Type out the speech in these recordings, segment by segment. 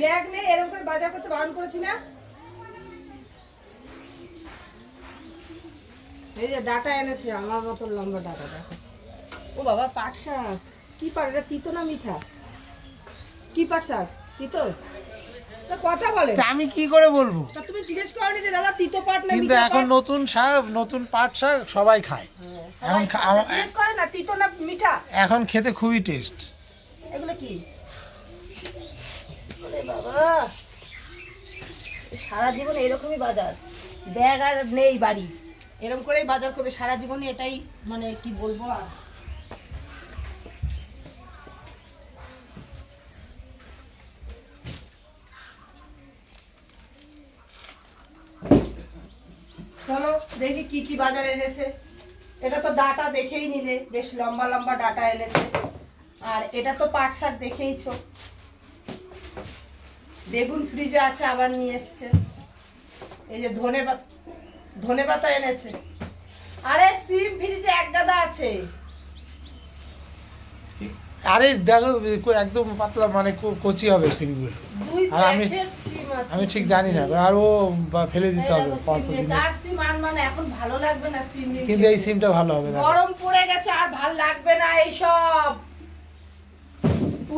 Bag নেই, এরকম করে বাজার করতে বারণ করেছি না? এই যে ডাটা এনেছি, আমার মতো লম্বা ডাটা দেখো। ও বাবা, পাট শাক। কি পাট? এটা তিতো না মিঠা? কি পাট শাক? তিতো? কথা বলে আমি কি করে বলবো? তুমি জিজ্ঞেস করনি যে দাদা তিতো পাট না? কিন্তু এখন নতুন শাক, নতুন পাট শাক সবাই খায় এখন। জিজ্ঞেস করে না তিতো না মিঠা? এখন খেতে খুবই টেস্ট। এগুলো কি? বাবা, সারা জীবন এরকমই বাজার, ব্যাগ আর নেই বাড়ি, এরকম করেই বাজার করবে সারা জীবন। এটাই মানে কি বলবো। আর চলো দেখি কি কি বাজার এনেছে। এটা তো ডাটা দেখেই নিলে, বেশ লম্বা লম্বা ডাটা এনেছে। আর এটা তো পাট শাক দেখেইছো। বেগুন ফ্রিজে আছে, আবার নিয়ে এসছে। এই যে ধনে পাতা এনেছে। আরে সিম ফ্রিজে এক গাদা আছে। আরে দেখো একদম পাতলা, মানে কচি হবে সিমগুলো। আর আমি ঠিক জানি না, আর ও ফেলে দিতে হবে। এখন ভালো লাগবে না সিম, কিন্তু এই সিমটা ভালো হবে। গরম পড়ে গেছে আর ভালো লাগবে না এইসব।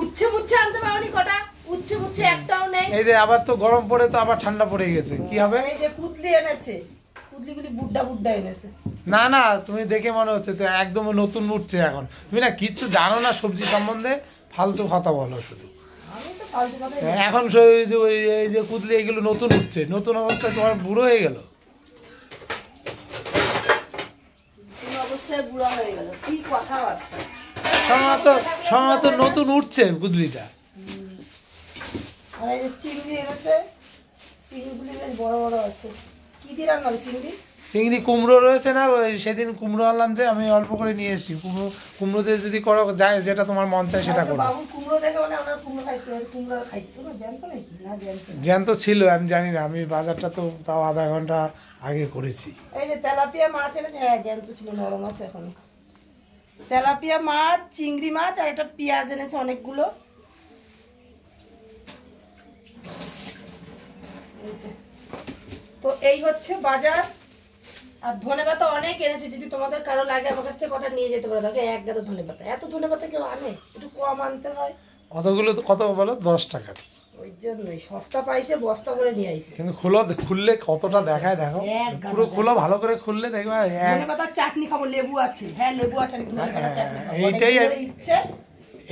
উচ্ছে মুচ্ছে আনতে পারোনি কটা? উচ্ছে মুচ্ছে একটাও নেই। এই যে আবার তো গরম পড়ে, তো আবার ঠান্ডা পড়ে গেছে, কি হবে? এই যে কুদলি এনেছে, কুদলিগুলি বুড্ডা বুড্ডা এনেছে। না না, তুমি দেখে মনে হচ্ছে তো একদম নতুন উঠছে এখন। তুমি না কিচ্ছু জানো না সবজি সম্বন্ধে, ফালতু কথা বলো শুধু। এখন এই যে কুদলি এগুলো নতুন উঠছে, নতুন অবস্থায় তোমার বুড়ো হয়ে গেল। সম্ভবত নতুন উঠছে কুদলিটা। চিংড়ি এনেছে, চিংড়িগুলি বেশ বড় বড় আছে। কি দিয়ে রান্না হবে চিংড়ি? চিংড়ি কুমড়ো রয়েছে না, সেদিন কুমড়ো আনলাম যে, আমি অল্প করে নিয়ে এসেছি। কুমড়ো দিয়ে যদি করো যায়, যেটা তোমার মন চায় সেটা করো। কুমড়ো দেখে মানে আমরা কুমড়ো খাইতে, কুমড়ো খাইতে না, জ্যান্ত নাকি? না জ্যান্ত ছিল, আমি জানি না। আমি বাজারটা তো তাও আধা ঘন্টা আগে করেছি। এই যে তেলাপিয়া মাছ এনেছে। হ্যাঁ জ্যান্ত ছিল, নরম আছে এখন। তেলাপিয়া মাছ, চিংড়ি মাছ, আর একটা পেঁয়াজ এনেছে অনেকগুলো। তো এই হচ্ছে বাজার। আর ধনেপাতা অনেক এনেছে, যদি তোমাদের কারো লাগে আমার কাছ থেকে কটা নিয়ে যেতে পারো। দেখো এক গাদা ধনেপাতা, এত ধনেপাতা কেউ আনে? একটু কম আনতে হয়। অতগুলো তো কত বলো? 10 টাকা। ওই জন্যই সস্তা পাইছে, বস্তা করে নিয়ে আইছে। কিন্তু খুললে কতটা দেখায় দেখো। পুরো খুলো, ভালো করে খুললে দেখবা। ধনেপাতার চাটনি খাবো, লেবু আছে। হ্যাঁ লেবু আছে, ধনেপাতার চাটনি খাবো। এইটাই ইচ্ছে,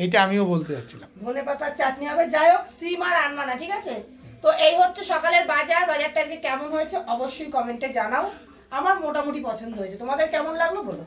এইটা আমিও বলতে যাচ্ছিলাম। ধনেপাতার চাটনি হবে। যাই হোক, সিম আর আনবা না, ঠিক আছে? তো এই হচ্ছে সকালের বাজার। বাজারটা আজকে কেমন হয়েছে অবশ্যই কমেন্টে জানাও। আমার মোটামুটি পছন্দ হয়েছে, তোমাদের কেমন লাগলো বলো।